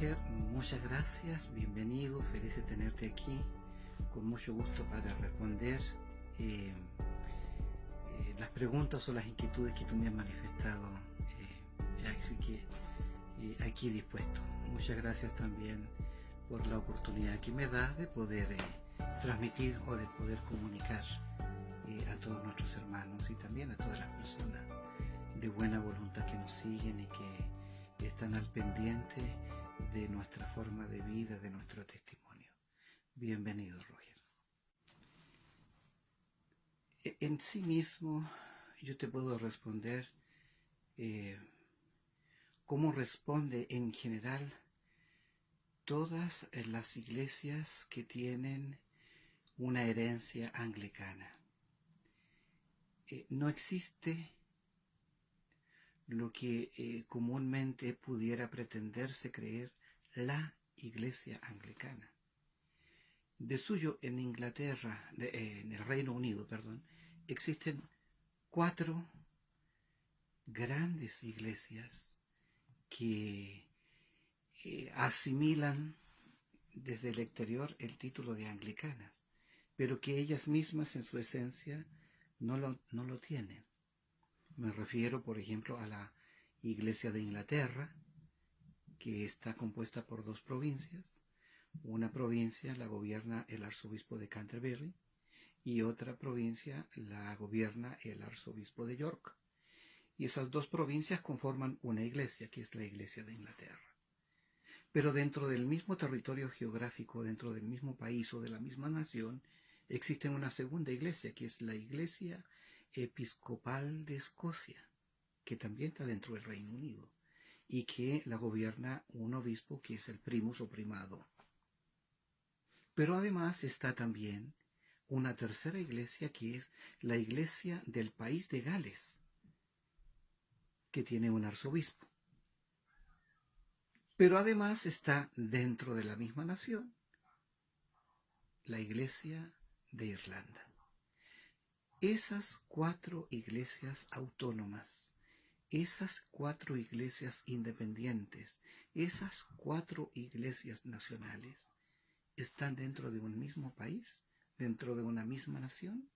Roger, muchas gracias, bienvenido, feliz de tenerte aquí, con mucho gusto para responder las preguntas o las inquietudes que tú me has manifestado, así que aquí dispuesto. Muchas gracias también por la oportunidad que me das de poder transmitir o de poder comunicar a todos nuestros hermanos y también a todas las personas de buena voluntad que nos siguen y que están al pendiente de nuestra forma de vida, de nuestro testimonio. Bienvenido, Roger. En sí mismo, yo te puedo responder cómo responde en general todas las iglesias que tienen una herencia anglicana. No existe lo que comúnmente pudiera pretenderse creer la iglesia anglicana. De suyo, en Inglaterra, en el Reino Unido, existen 4 grandes iglesias que asimilan desde el exterior el título de anglicanas, pero que ellas mismas en su esencia no lo tienen. Me refiero, por ejemplo, a la Iglesia de Inglaterra, que está compuesta por 2 provincias. Una provincia la gobierna el arzobispo de Canterbury y otra provincia la gobierna el arzobispo de York. Y esas 2 provincias conforman una iglesia, que es la Iglesia de Inglaterra. Pero dentro del mismo territorio geográfico, dentro del mismo país o de la misma nación, existe una segunda iglesia, que es la Iglesia Episcopal de Escocia, que también está dentro del Reino Unido, y que la gobierna un obispo que es el primus o primado. Pero además está también una tercera iglesia, que es la Iglesia del país de Gales, que tiene un arzobispo. Pero además está dentro de la misma nación la Iglesia de Irlanda. Esas 4 iglesias autónomas, esas 4 iglesias independientes, esas 4 iglesias nacionales, están dentro de un mismo país, dentro de una misma nación.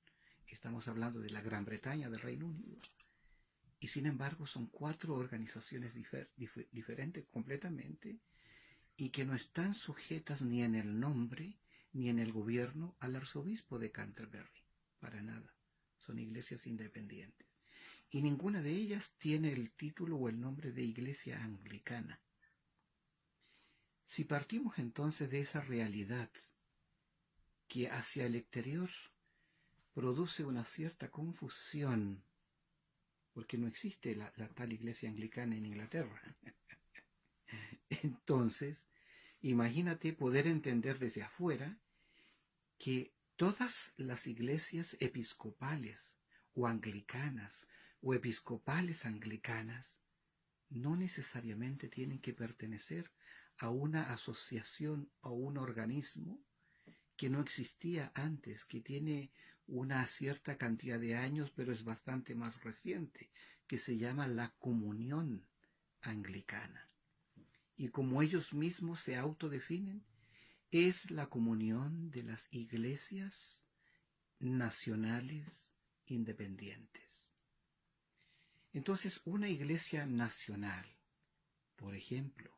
Estamos hablando de la Gran Bretaña, del Reino Unido. Y sin embargo son 4 organizaciones diferentes completamente y que no están sujetas ni en el nombre ni en el gobierno al arzobispo de Canterbury, para nada. Son iglesias independientes. Y ninguna de ellas tiene el título o el nombre de iglesia anglicana. Si partimos entonces de esa realidad que hacia el exterior produce una cierta confusión, porque no existe la tal iglesia anglicana en Inglaterra, entonces imagínate poder entender desde afuera que todas las iglesias episcopales o anglicanas o episcopales anglicanas no necesariamente tienen que pertenecer a una asociación o un organismo que no existía antes, que tiene una cierta cantidad de años, pero es bastante más reciente, que se llama la Comunión Anglicana. Y como ellos mismos se autodefinen, es la comunión de las iglesias nacionales independientes. Entonces, una iglesia nacional, por ejemplo,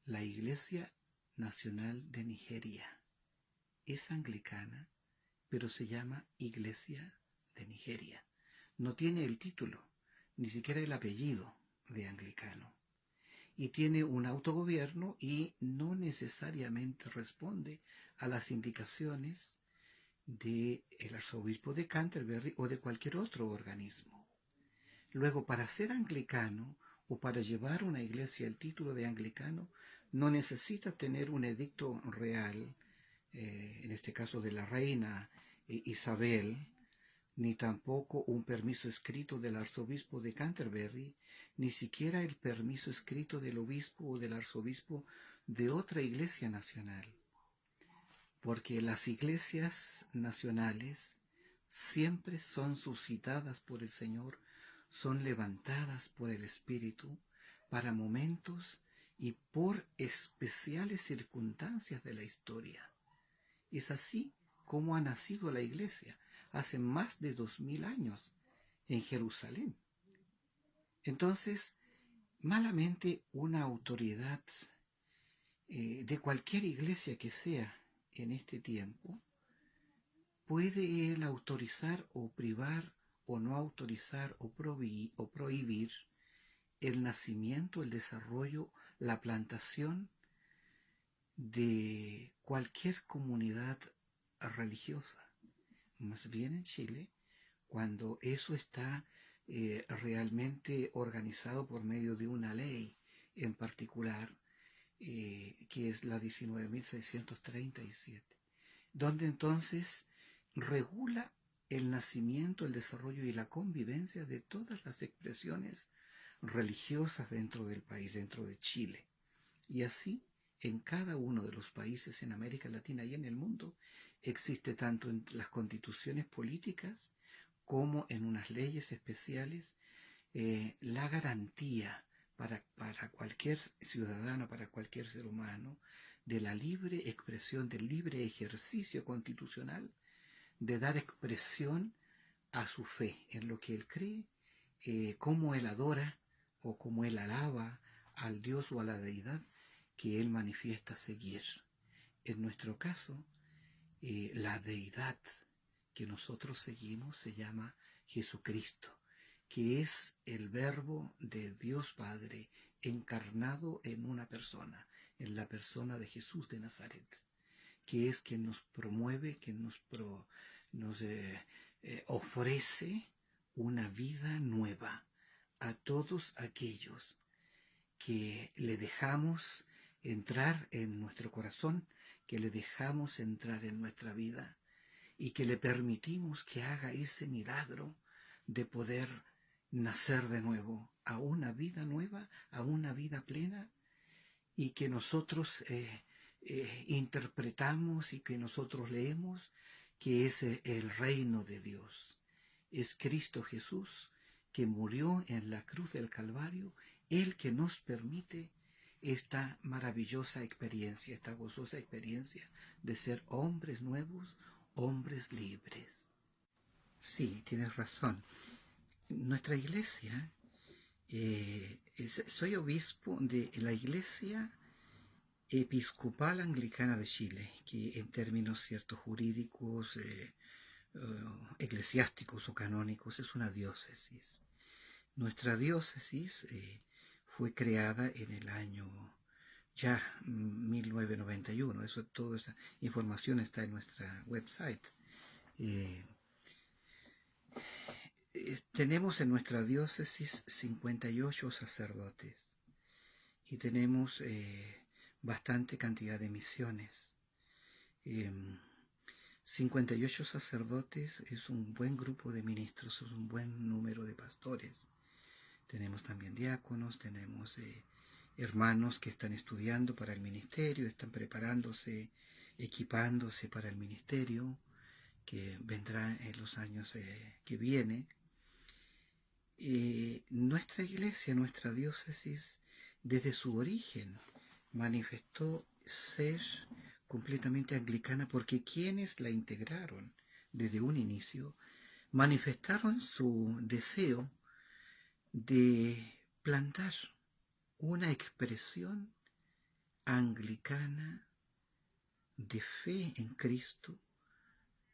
la Iglesia Nacional de Nigeria, es anglicana, pero se llama Iglesia de Nigeria. No tiene el título, ni siquiera el apellido de anglicano. Y tiene un autogobierno y no necesariamente responde a las indicaciones del arzobispo de Canterbury o de cualquier otro organismo. Luego, para ser anglicano o para llevar una iglesia el título de anglicano, no necesita tener un edicto real, en este caso de la reina Isabel, ni tampoco un permiso escrito del arzobispo de Canterbury, ni siquiera el permiso escrito del obispo o del arzobispo de otra iglesia nacional. Porque las iglesias nacionales siempre son suscitadas por el Señor, son levantadas por el Espíritu para momentos y por especiales circunstancias de la historia. Es así como ha nacido la iglesia, hace más de 2000 años, en Jerusalén. Entonces, malamente una autoridad de cualquier iglesia que sea en este tiempo, puede él autorizar o privar o no autorizar o prohibir el nacimiento, el desarrollo, la plantación de cualquier comunidad religiosa. Más bien en Chile, cuando eso está realmente organizado por medio de una ley en particular, que es la 19.637, donde entonces regula el nacimiento, el desarrollo y la convivencia de todas las expresiones religiosas dentro del país, dentro de Chile. Y así, en cada uno de los países en América Latina y en el mundo, existe tanto en las constituciones políticas como en unas leyes especiales la garantía para cualquier ciudadano, para cualquier ser humano, de la libre expresión, del libre ejercicio constitucional, de dar expresión a su fe, en lo que él cree, cómo él adora o cómo él alaba al Dios o a la deidad que él manifiesta seguir. En nuestro caso, la deidad que nosotros seguimos se llama Jesucristo, que es el verbo de Dios Padre encarnado en una persona, en la persona de Jesús de Nazaret, que es quien nos promueve, quien nos ofrece una vida nueva a todos aquellos que le dejamos entrar en nuestro corazón, que le dejamos entrar en nuestra vida y que le permitimos que haga ese milagro de poder nacer de nuevo a una vida nueva, a una vida plena, y que nosotros interpretamos y que nosotros leemos que es el reino de Dios. Es Cristo Jesús que murió en la cruz del Calvario, el que nos permite esta maravillosa experiencia, esta gozosa experiencia de ser hombres nuevos, hombres libres. Sí, tienes razón. Nuestra iglesia, soy obispo de la Iglesia Episcopal Anglicana de Chile, que en términos ciertos jurídicos, eclesiásticos o canónicos es una diócesis. Nuestra diócesis fue creada en el año ya 1991. Toda esa información está en nuestra website. Tenemos en nuestra diócesis 58 sacerdotes y tenemos bastante cantidad de misiones. 58 sacerdotes es un buen grupo de ministros, es un buen número de pastores. Tenemos también diáconos, tenemos hermanos que están estudiando para el ministerio, están preparándose, equipándose para el ministerio que vendrá en los años que vienen. Nuestra iglesia, nuestra diócesis, desde su origen manifestó ser completamente anglicana, porque quienes la integraron desde un inicio manifestaron su deseo de plantar una expresión anglicana de fe en Cristo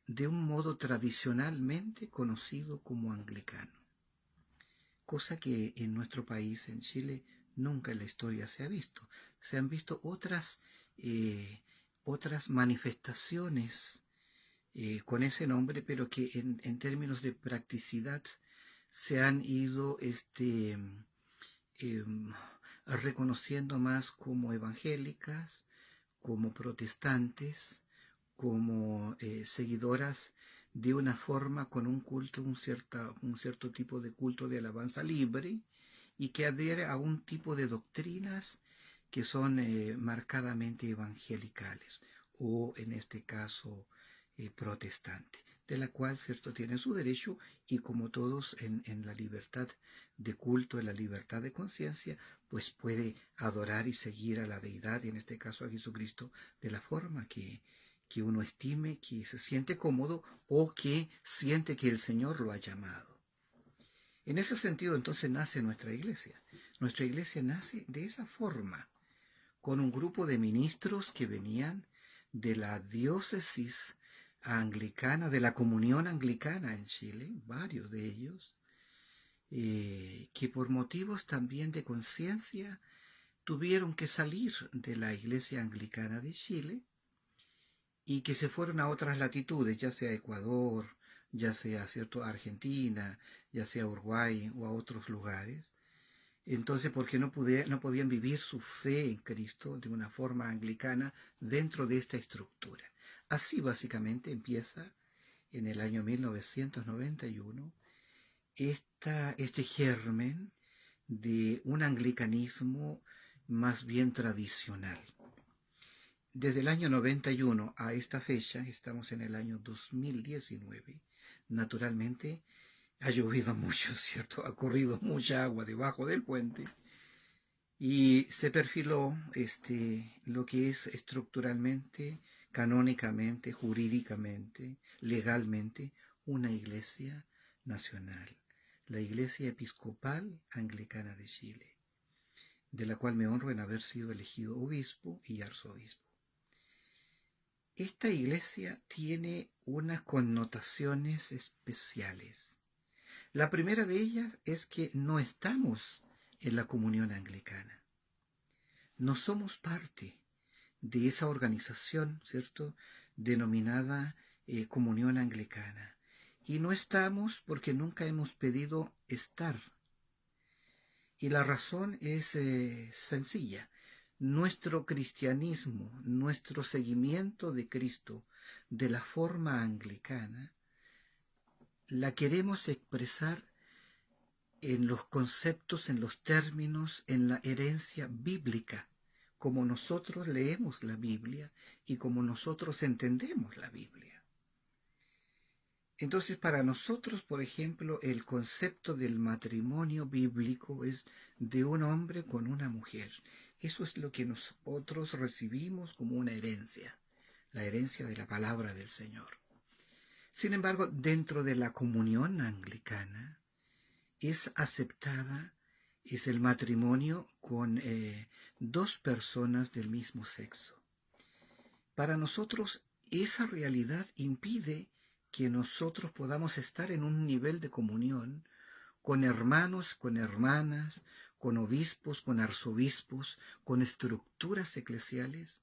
de un modo tradicionalmente conocido como anglicano, cosa que en nuestro país, en Chile, nunca en la historia se ha visto. Se han visto otras manifestaciones con ese nombre, pero que en términos de practicidad se han ido reconociendo más como evangélicas, como protestantes, como seguidoras de una forma con un culto, un cierto tipo de culto de alabanza libre, y que adhiere a un tipo de doctrinas que son marcadamente evangelicales, o en este caso protestante, de la cual, cierto, tienen su derecho, y como todos en la libertad de culto, en la libertad de conciencia, pues puede adorar y seguir a la deidad, y en este caso a Jesucristo, de la forma que uno estime, que se siente cómodo o que siente que el Señor lo ha llamado. En ese sentido, entonces, nace nuestra iglesia. Nuestra iglesia nace de esa forma, con un grupo de ministros que venían de la diócesis anglicana, de la comunión anglicana en Chile, varios de ellos, que por motivos también de conciencia tuvieron que salir de la iglesia anglicana de Chile y que se fueron a otras latitudes, ya sea Ecuador, ya sea cierto Argentina, ya sea Uruguay o a otros lugares. Entonces, porque no podían vivir su fe en Cristo de una forma anglicana dentro de esta estructura. Así básicamente empieza en el año 1991 este germen de un anglicanismo más bien tradicional. Desde el año 91 a esta fecha, estamos en el año 2019, naturalmente ha llovido mucho, ¿cierto? Ha corrido mucha agua debajo del puente y se perfiló lo que es estructuralmente, canónicamente, jurídicamente, legalmente, una iglesia nacional, la Iglesia Episcopal Anglicana de Chile, de la cual me honro en haber sido elegido obispo y arzobispo. Esta iglesia tiene unas connotaciones especiales. La primera de ellas es que no estamos en la comunión anglicana. No somos parte de esa organización, ¿cierto?, denominada comunión anglicana. Y no estamos porque nunca hemos pedido estar. Y la razón es sencilla. Nuestro cristianismo, nuestro seguimiento de Cristo de la forma anglicana, la queremos expresar en los conceptos, en los términos, en la herencia bíblica, como nosotros leemos la Biblia y como nosotros entendemos la Biblia. Entonces, para nosotros, por ejemplo, el concepto del matrimonio bíblico es de un hombre con una mujer. Eso es lo que nosotros recibimos como una herencia, la herencia de la palabra del Señor. Sin embargo, dentro de la comunión anglicana es aceptada, es el matrimonio con dos personas del mismo sexo. Para nosotros, esa realidad impide que nosotros podamos estar en un nivel de comunión con hermanos, con hermanas, con obispos, con arzobispos, con estructuras eclesiales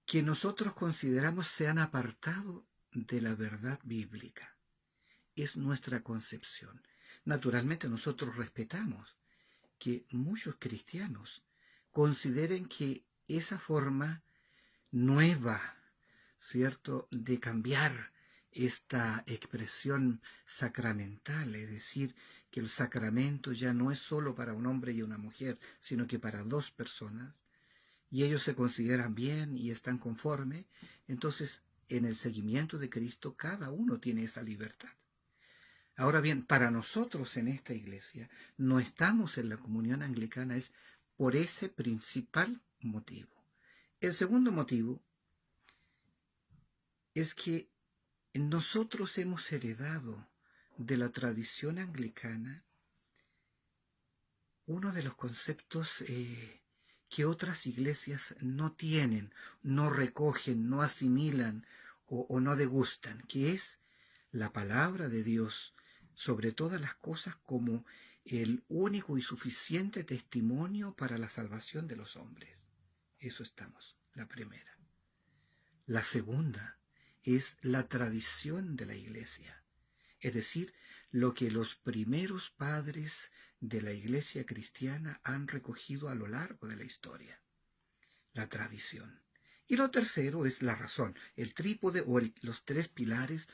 que nosotros consideramos se han apartado de la verdad bíblica. Es nuestra concepción. Naturalmente nosotros respetamos que muchos cristianos consideren que esa forma nueva, ¿cierto?, de cambiar esta expresión sacramental, es decir, que el sacramento ya no es solo para un hombre y una mujer, sino que para dos personas, y ellos se consideran bien y están conformes, entonces en el seguimiento de Cristo cada uno tiene esa libertad. Ahora bien, para nosotros en esta iglesia no estamos en la comunión anglicana, es por ese principal motivo. El segundo motivo es que nosotros hemos heredado de la tradición anglicana uno de los conceptos que otras iglesias no tienen, no recogen, no asimilan o no degustan, que es la palabra de Dios sobre todas las cosas como el único y suficiente testimonio para la salvación de los hombres. Eso estamos, la primera. La segunda es la tradición de la iglesia, es decir, lo que los primeros padres de la iglesia cristiana han recogido a lo largo de la historia, la tradición. Y lo tercero es la razón, el trípode o los tres pilares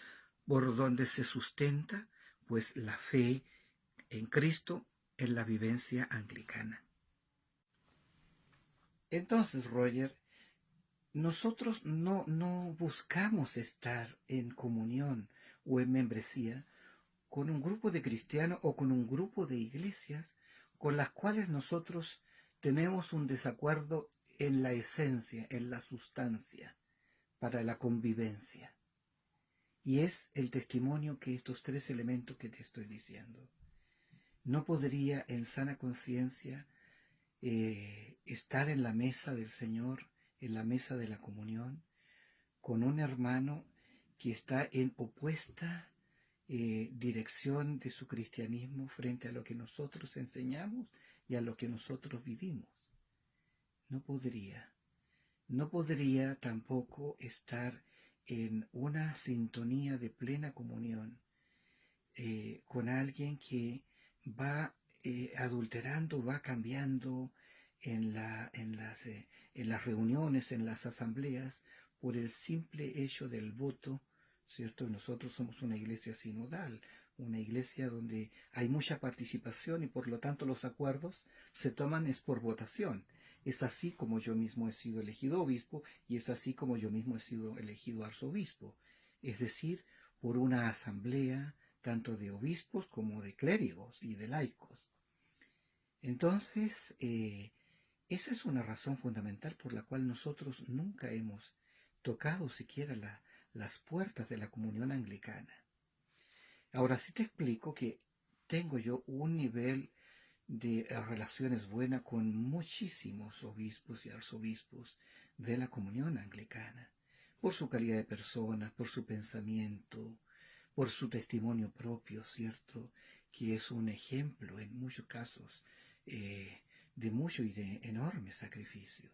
por donde se sustenta pues la fe en Cristo en la vivencia anglicana. Entonces, Roger, nosotros no buscamos estar en comunión o en membresía con un grupo de cristianos o con un grupo de iglesias con las cuales nosotros tenemos un desacuerdo en la esencia, en la sustancia, para la convivencia. Y es el testimonio que estos tres elementos que te estoy diciendo. No podría en sana conciencia estar en la mesa del Señor, en la mesa de la comunión, con un hermano que está en opuesta dirección de su cristianismo frente a lo que nosotros enseñamos y a lo que nosotros vivimos. No podría. No podría tampoco estar en una sintonía de plena comunión con alguien que va adulterando, va cambiando en las reuniones, en las asambleas, por el simple hecho del voto, ¿cierto? Nosotros somos una iglesia sinodal, una iglesia donde hay mucha participación y por lo tanto los acuerdos se toman es por votación. Es así como yo mismo he sido elegido obispo y es así como yo mismo he sido elegido arzobispo. Es decir, por una asamblea tanto de obispos como de clérigos y de laicos. Entonces, esa es una razón fundamental por la cual nosotros nunca hemos tocado siquiera las puertas de la comunión anglicana. Ahora sí te explico que tengo yo un nivel de relaciones buenas con muchísimos obispos y arzobispos de la comunión anglicana, por su calidad de personas, por su pensamiento, por su testimonio propio, ¿cierto? Que es un ejemplo en muchos casos de mucho y de enorme sacrificio.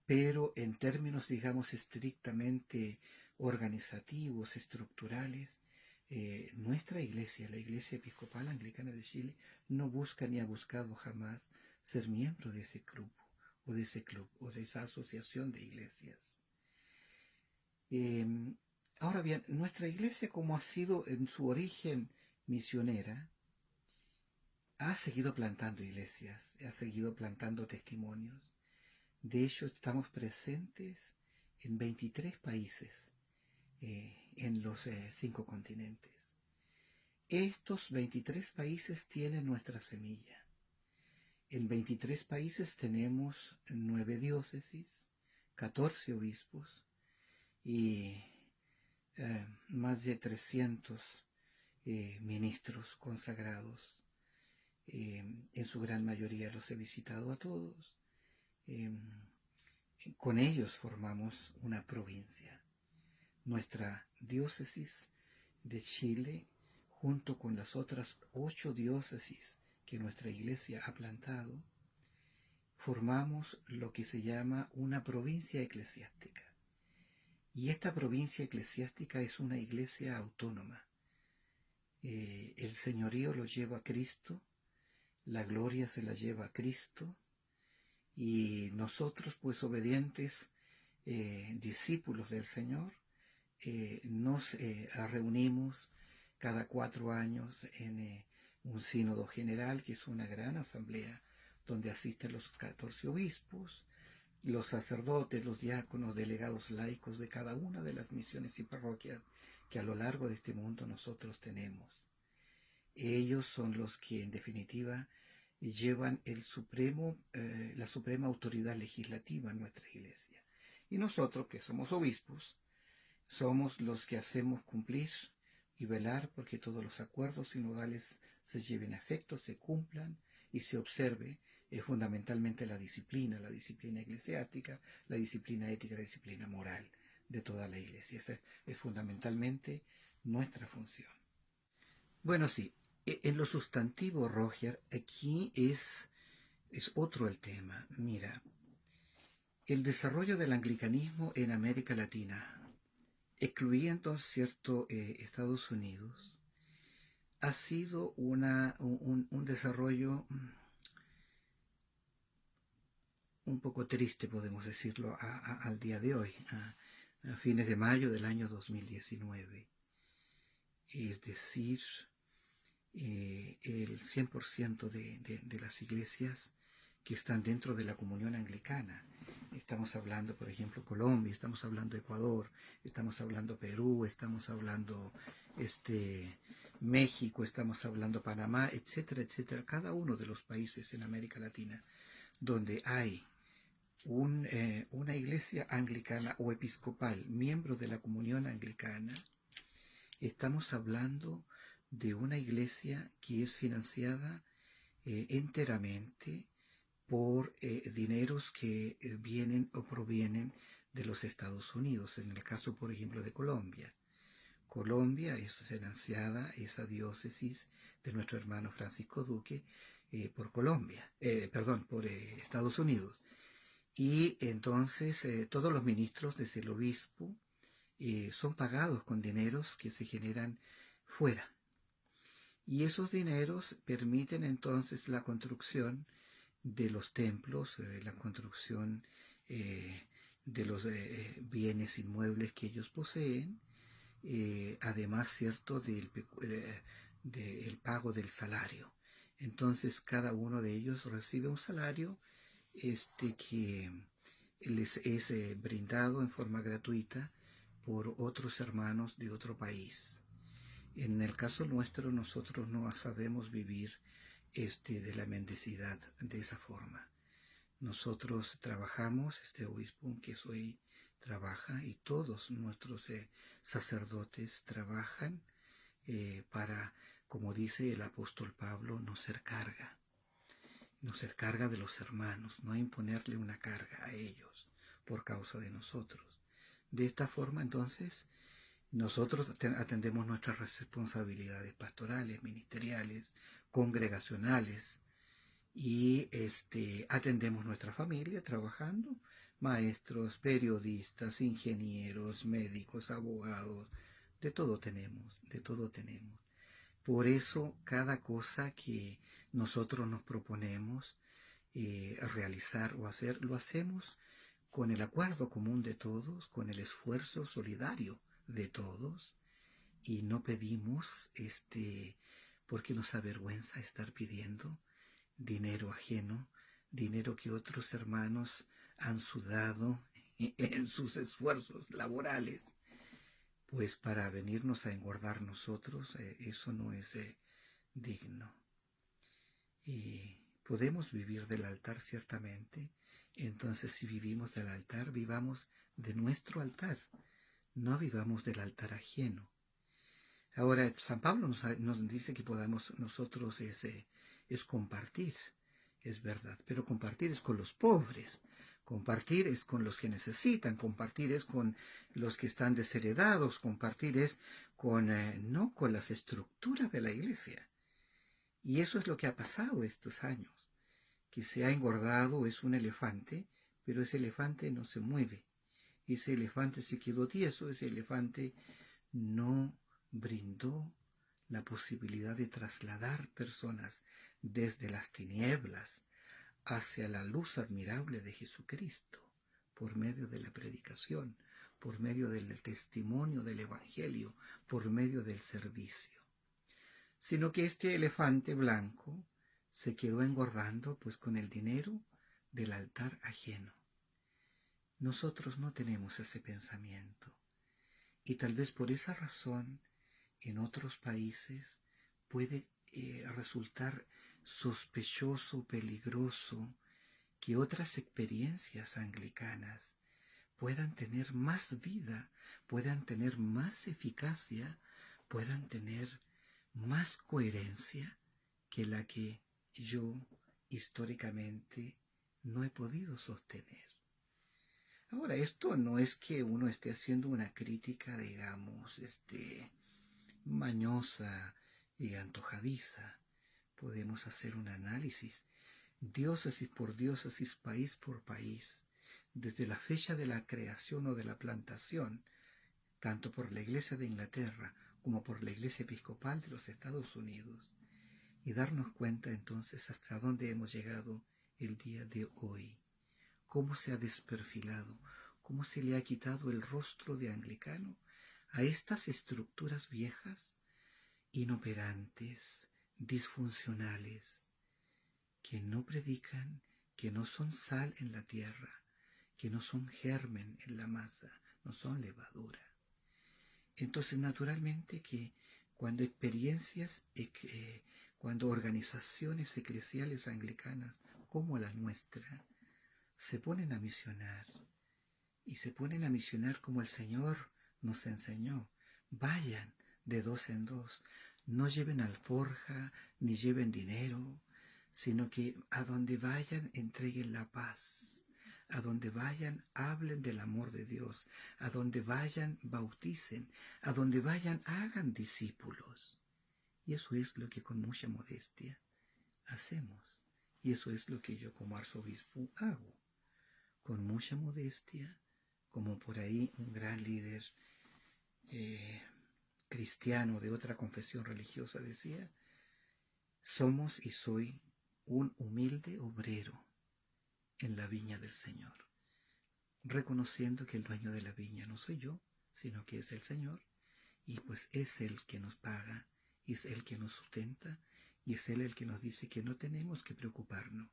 Pero en términos, digamos, estrictamente organizativos, estructurales, nuestra iglesia, la Iglesia Episcopal Anglicana de Chile, no busca ni ha buscado jamás ser miembro de ese grupo, o de ese club, o de esa asociación de iglesias. Ahora bien, nuestra iglesia, como ha sido en su origen misionera, ha seguido plantando iglesias, ha seguido plantando testimonios. De hecho, estamos presentes en 23 países en los 5 continentes. Estos 23 países tienen nuestra semilla. En 23 países tenemos 9 diócesis, 14 obispos y más de 300 ministros consagrados. En su gran mayoría los he visitado a todos. Con ellos formamos una provincia. Nuestra diócesis de Chile, junto con las otras 8 diócesis que nuestra iglesia ha plantado, formamos lo que se llama una provincia eclesiástica. Y esta provincia eclesiástica es una iglesia autónoma. El señorío lo lleva a Cristo, la gloria se la lleva a Cristo, y nosotros, pues obedientes discípulos del Señor, nos reunimos cada 4 años en un sínodo general, que es una gran asamblea donde asisten los 14 obispos, los sacerdotes, los diáconos, delegados laicos de cada una de las misiones y parroquias que a lo largo de este mundo nosotros tenemos. Ellos son los que en definitiva llevan la suprema autoridad legislativa en nuestra iglesia. Y nosotros, que somos obispos, somos los que hacemos cumplir y velar porque todos los acuerdos sinodales se lleven a efecto, se cumplan y se observe fundamentalmente la disciplina eclesiástica, la disciplina ética, la disciplina moral de toda la iglesia. Esa es fundamentalmente nuestra función. Bueno, sí, en lo sustantivo, Roger, aquí es otro el tema. Mira, el desarrollo del anglicanismo en América Latina, excluyendo, cierto, Estados Unidos, ha sido un desarrollo un poco triste, podemos decirlo, al día de hoy, a fines de mayo del año 2019. Es decir, el 100% de las iglesias que están dentro de la comunión anglicana. Estamos hablando, por ejemplo, Colombia, estamos hablando Ecuador, estamos hablando Perú, estamos hablando México, estamos hablando Panamá, etcétera, etcétera, cada uno de los países en América Latina donde hay una iglesia anglicana o episcopal, miembro de la comunión anglicana, estamos hablando de una iglesia que es financiada enteramente por dineros que vienen o provienen de los Estados Unidos, en el caso, por ejemplo, de Colombia. Colombia es financiada, esa diócesis de nuestro hermano Francisco Duque, por Colombia, perdón, por Estados Unidos. Y entonces todos los ministros desde el obispo son pagados con dineros que se generan fuera. Y esos dineros permiten entonces la construcción de los templos, la construcción de los bienes inmuebles que ellos poseen, además, cierto, del pago del salario. Entonces, cada uno de ellos recibe un salario que les es brindado en forma gratuita por otros hermanos de otro país. En el caso nuestro, nosotros no sabemos vivir de la mendicidad de esa forma. Nosotros trabajamos, este obispo que soy trabaja y todos nuestros sacerdotes trabajan para, como dice el apóstol Pablo, no ser carga de los hermanos, no imponerle una carga a ellos por causa de nosotros. De esta forma, entonces, nosotros atendemos nuestras responsabilidades pastorales, ministeriales, congregacionales, y atendemos nuestra familia trabajando, maestros, periodistas, ingenieros, médicos, abogados, de todo tenemos, de todo tenemos. Por eso cada cosa que nosotros nos proponemos realizar o hacer, lo hacemos con el acuerdo común de todos, con el esfuerzo solidario de todos, y no pedimos porque nos avergüenza estar pidiendo dinero ajeno, dinero que otros hermanos han sudado en sus esfuerzos laborales, pues para venirnos a engordar nosotros, eso no es digno. Y podemos vivir del altar ciertamente, entonces si vivimos del altar, vivamos de nuestro altar, no vivamos del altar ajeno. Ahora, San Pablo nos dice que podamos nosotros es compartir, es verdad, pero compartir es con los pobres, compartir es con los que necesitan, compartir es con los que están desheredados, compartir es con, no con las estructuras de la iglesia. Y eso es lo que ha pasado estos años, que se ha engordado, es un elefante, pero ese elefante no se mueve, ese elefante se quedó tieso, ese elefante no brindó la posibilidad de trasladar personas desde las tinieblas hacia la luz admirable de Jesucristo, por medio de la predicación, por medio del testimonio del Evangelio, por medio del servicio. Sino que este elefante blanco se quedó engordando pues con el dinero del altar ajeno. Nosotros no tenemos ese pensamiento. Y tal vez por esa razón en otros países puede resultar sospechoso, peligroso, que otras experiencias anglicanas puedan tener más vida, puedan tener más eficacia, puedan tener más coherencia que la que yo históricamente no he podido sostener. Ahora, esto no es que uno esté haciendo una crítica, digamos, mañosa y antojadiza. Podemos hacer un análisis, diócesis por diócesis, país por país, desde la fecha de la creación o de la plantación, tanto por la Iglesia de Inglaterra como por la Iglesia Episcopal de los Estados Unidos, y darnos cuenta entonces hasta dónde hemos llegado el día de hoy. Cómo se ha desperfilado, cómo se le ha quitado el rostro de anglicano a estas estructuras viejas, inoperantes, disfuncionales, que no predican, que no son sal en la tierra, que no son germen en la masa, no son levadura. Entonces, naturalmente que cuando cuando organizaciones eclesiales anglicanas como la nuestra se ponen a misionar, y se ponen a misionar como el Señor nos enseñó. Vayan de dos en dos, no lleven alforja ni lleven dinero, sino que a donde vayan entreguen la paz, a donde vayan hablen del amor de Dios, a donde vayan bauticen, a donde vayan hagan discípulos. Y eso es lo que con mucha modestia hacemos, y eso es lo que yo como arzobispo hago, con mucha modestia, como por ahí un gran líder cristiano de otra confesión religiosa decía: somos y soy un humilde obrero en la viña del Señor, reconociendo que el dueño de la viña no soy yo, sino que es el Señor, y pues es Él que nos paga, y es Él que nos sustenta, y es Él el que nos dice que no tenemos que preocuparnos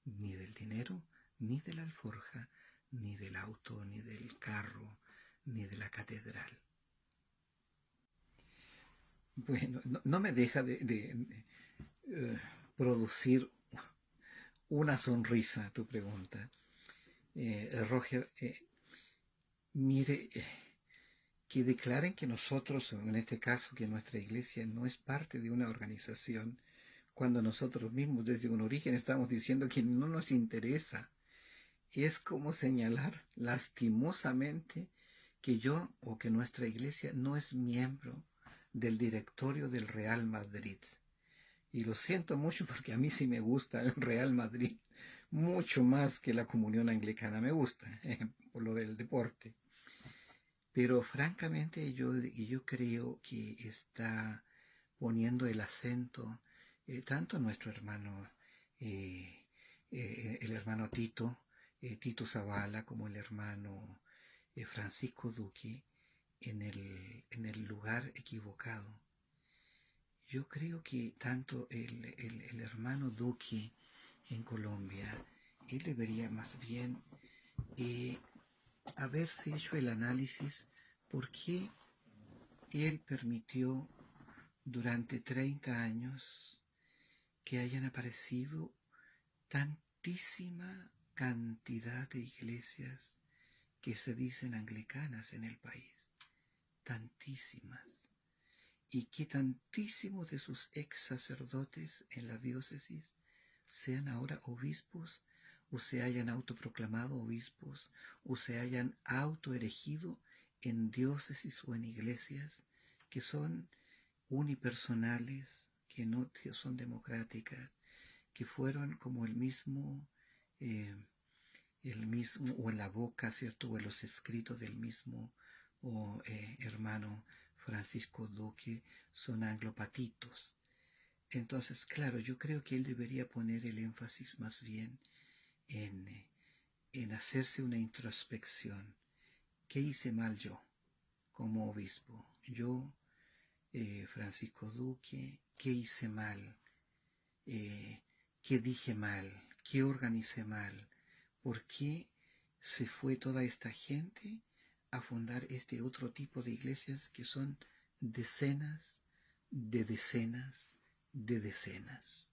ni del dinero, ni de la alforja, ni del auto, ni del carro, ni de la catedral. Bueno, no me deja de producir una sonrisa tu pregunta. Roger, mire, que declaren que nosotros, en este caso, que nuestra iglesia no es parte de una organización, cuando nosotros mismos desde un origen estamos diciendo que no nos interesa. Es como señalar lastimosamente que yo o que nuestra iglesia no es miembro del directorio del Real Madrid. Y lo siento mucho porque a mí sí me gusta el Real Madrid, mucho más que la comunión anglicana me gusta, por lo del deporte. Pero francamente yo creo que está poniendo el acento, tanto nuestro hermano, el hermano Tito Zavala, como el hermano Francisco Duque, en el lugar equivocado. Yo creo que tanto el hermano Duque en Colombia, él debería más bien haberse hecho el análisis por qué él permitió durante 30 años que hayan aparecido tantísima cantidad de iglesias que se dicen anglicanas en el país, tantísimas, y que tantísimos de sus ex sacerdotes en la diócesis sean ahora obispos, o se hayan autoproclamado obispos, o se hayan autoerigido en diócesis o en iglesias que son unipersonales, que no son democráticas, que fueron como el mismo, o en la boca, ¿cierto?, o en los escritos del mismo hermano Francisco Duque, son anglopatitos. Entonces, claro, yo creo que él debería poner el énfasis más bien en hacerse una introspección. ¿Qué hice mal yo como obispo? Yo, Francisco Duque, ¿qué hice mal? ¿Qué dije mal? ¿Qué organicé mal? ¿Por qué se fue toda esta gente a fundar este otro tipo de iglesias que son decenas de decenas de decenas?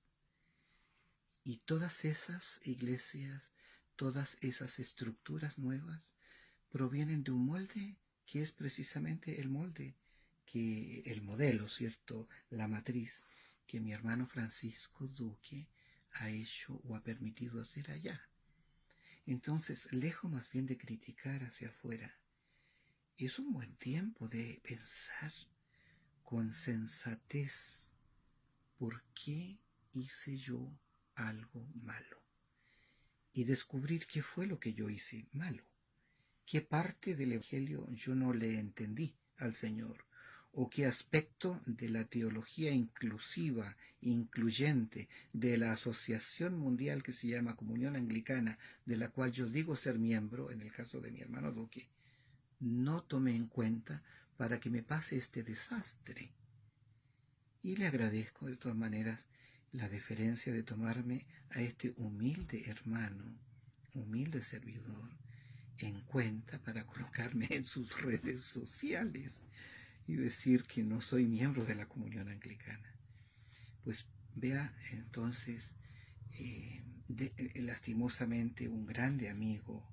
Y todas esas iglesias, todas esas estructuras nuevas provienen de un molde que es precisamente el molde, el modelo, ¿cierto?, la matriz que mi hermano Francisco Duque ha hecho o ha permitido hacer allá. Entonces, lejos más bien de criticar hacia afuera, es un buen tiempo de pensar con sensatez por qué hice yo algo malo y descubrir qué fue lo que yo hice malo, qué parte del Evangelio yo no le entendí al Señor, o qué aspecto de la teología inclusiva, incluyente, de la asociación mundial que se llama Comunión Anglicana, de la cual yo digo ser miembro, en el caso de mi hermano Duque, no tomé en cuenta para que me pase este desastre. Y le agradezco de todas maneras la deferencia de tomarme a este humilde hermano, humilde servidor, en cuenta para colocarme en sus redes sociales. y decir que no soy miembro de la comunión anglicana. Pues vea entonces, lastimosamente un grande amigo,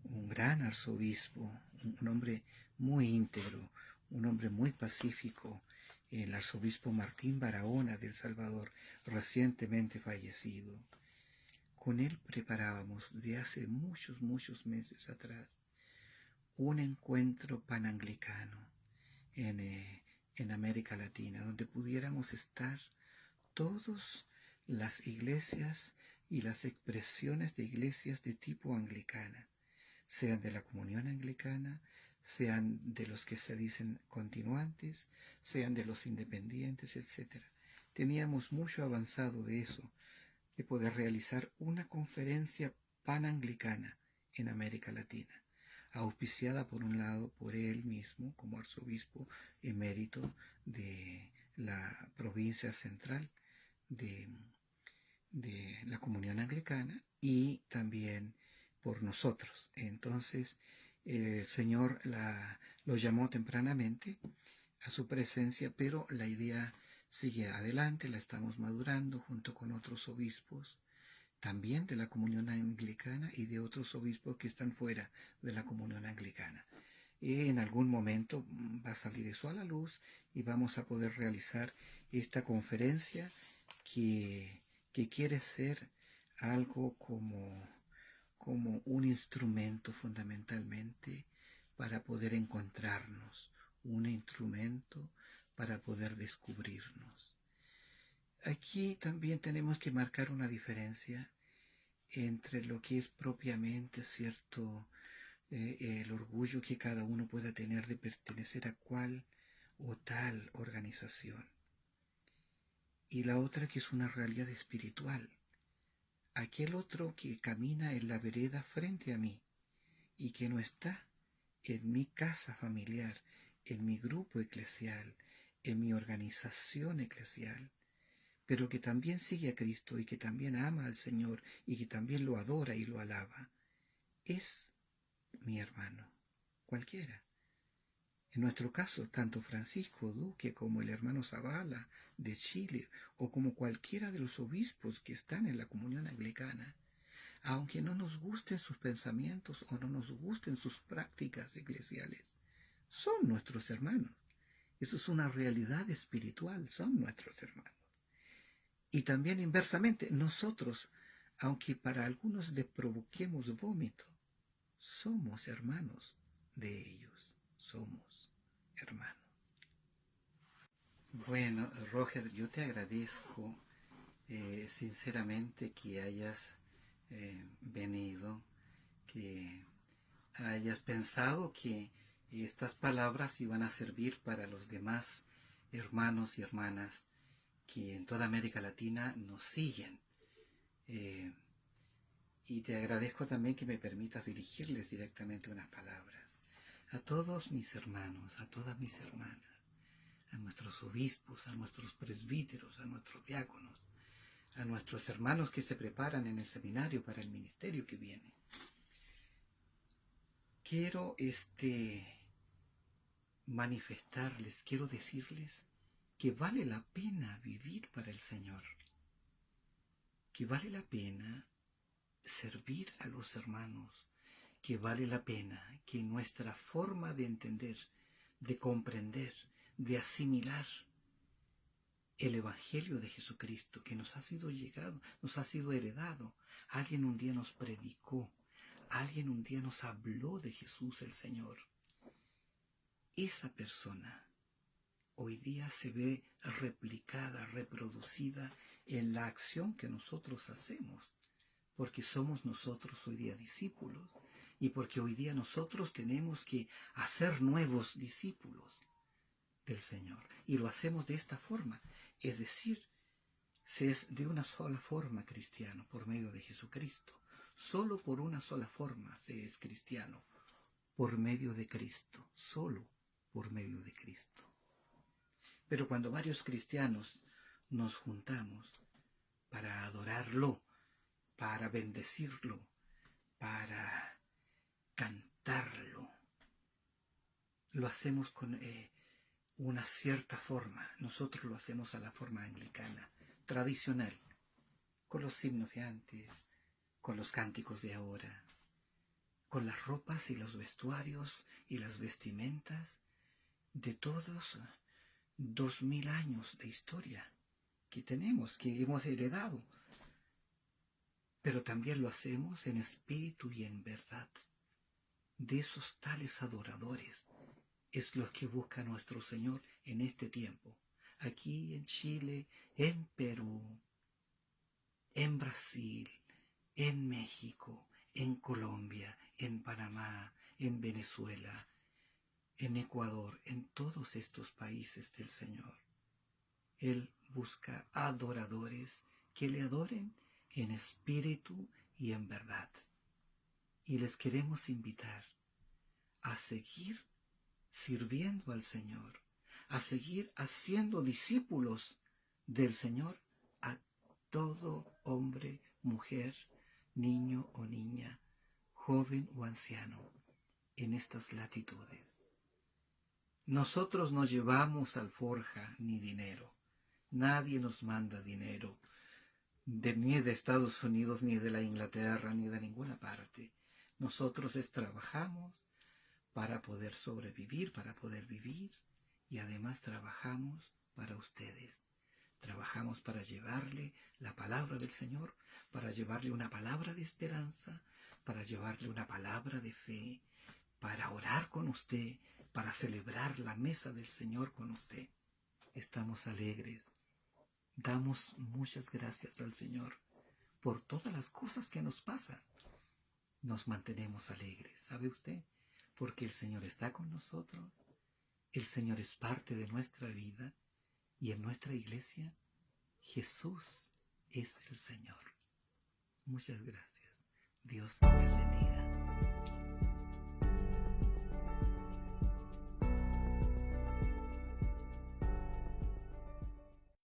un gran arzobispo, un hombre muy íntegro, un hombre muy pacífico, el arzobispo Martín Barahona de El Salvador, recientemente fallecido. Con él preparábamos de hace muchos meses atrás un encuentro pananglicano en América Latina, donde pudiéramos estar todas las iglesias y las expresiones de iglesias de tipo anglicana, sean de la comunión anglicana, sean de los que se dicen continuantes, sean de los independientes, etc. Teníamos mucho avanzado de eso, de poder realizar una conferencia pananglicana en América Latina, auspiciada por un lado por él mismo como arzobispo emérito de la provincia central de la comunión anglicana, y también por nosotros. Entonces el Señor lo llamó tempranamente a su presencia, pero la idea sigue adelante, la estamos madurando junto con otros obispos, también de la comunión anglicana y de otros obispos que están fuera de la comunión anglicana. Y en algún momento va a salir eso a la luz y vamos a poder realizar esta conferencia que quiere ser algo como un instrumento fundamentalmente para poder encontrarnos, un instrumento para poder descubrirnos. Aquí también tenemos que marcar una diferencia entre lo que es propiamente cierto, el orgullo que cada uno pueda tener de pertenecer a cual o tal organización, y la otra que es una realidad espiritual, aquel otro que camina en la vereda frente a mí y que no está en mi casa familiar, en mi grupo eclesial, en mi organización eclesial, pero que también sigue a Cristo y que también ama al Señor y que también lo adora y lo alaba, es mi hermano, cualquiera. En nuestro caso, tanto Francisco Duque como el hermano Zavala de Chile, o como cualquiera de los obispos que están en la comunión anglicana, aunque no nos gusten sus pensamientos o no nos gusten sus prácticas eclesiales, son nuestros hermanos. Eso es una realidad espiritual, son nuestros hermanos. Y también inversamente, nosotros, aunque para algunos les provoquemos vómito, somos hermanos de ellos, somos hermanos. Bueno, Roger, yo te agradezco sinceramente que hayas venido, que hayas pensado que estas palabras iban a servir para los demás hermanos y hermanas que en toda América Latina nos siguen. Y te agradezco también que me permitas dirigirles directamente unas palabras. A todos mis hermanos, a todas mis hermanas, a nuestros obispos, a nuestros presbíteros, a nuestros diáconos, a nuestros hermanos que se preparan en el seminario para el ministerio que viene. Quiero manifestarles, quiero decirles que vale la pena vivir para el Señor, que vale la pena servir a los hermanos, que vale la pena que nuestra forma de entender, de comprender, de asimilar el Evangelio de Jesucristo que nos ha sido llegado, nos ha sido heredado. Alguien un día nos predicó, alguien un día nos habló de Jesús el Señor. Esa persona hoy día se ve replicada, reproducida en la acción que nosotros hacemos, porque somos nosotros hoy día discípulos y porque hoy día nosotros tenemos que hacer nuevos discípulos del Señor. Y lo hacemos de esta forma, es decir, se es de una sola forma cristiano, por medio de Jesucristo. Solo por una sola forma se es cristiano, por medio de Cristo, solo por medio de Cristo. Pero cuando varios cristianos nos juntamos para adorarlo, para bendecirlo, para cantarlo, lo hacemos una cierta forma. Nosotros lo hacemos a la forma anglicana, tradicional, con los himnos de antes, con los cánticos de ahora, con las ropas y los vestuarios y las vestimentas de todos 2000 años de historia que tenemos, que hemos heredado. Pero también lo hacemos en espíritu y en verdad. De esos tales adoradores es lo que busca nuestro Señor en este tiempo. Aquí en Chile, en Perú, en Brasil, en México, en Colombia, en Panamá, en Venezuela, en Ecuador, en todos estos países del Señor. Él busca adoradores que le adoren en espíritu y en verdad. Y les queremos invitar a seguir sirviendo al Señor, a seguir haciendo discípulos del Señor a todo hombre, mujer, niño o niña, joven o anciano, en estas latitudes. Nosotros no llevamos alforja ni dinero. Nadie nos manda dinero, ni de Estados Unidos, ni de la Inglaterra, ni de ninguna parte. Nosotros trabajamos para poder sobrevivir, para poder vivir, y además trabajamos para ustedes. Trabajamos para llevarle la palabra del Señor, para llevarle una palabra de esperanza, para llevarle una palabra de fe, para orar con usted, para celebrar la mesa del Señor con usted. Estamos alegres. Damos muchas gracias al Señor por todas las cosas que nos pasan. Nos mantenemos alegres, ¿sabe usted? Porque el Señor está con nosotros, el Señor es parte de nuestra vida y en nuestra iglesia Jesús es el Señor. Muchas gracias. Dios te bendiga.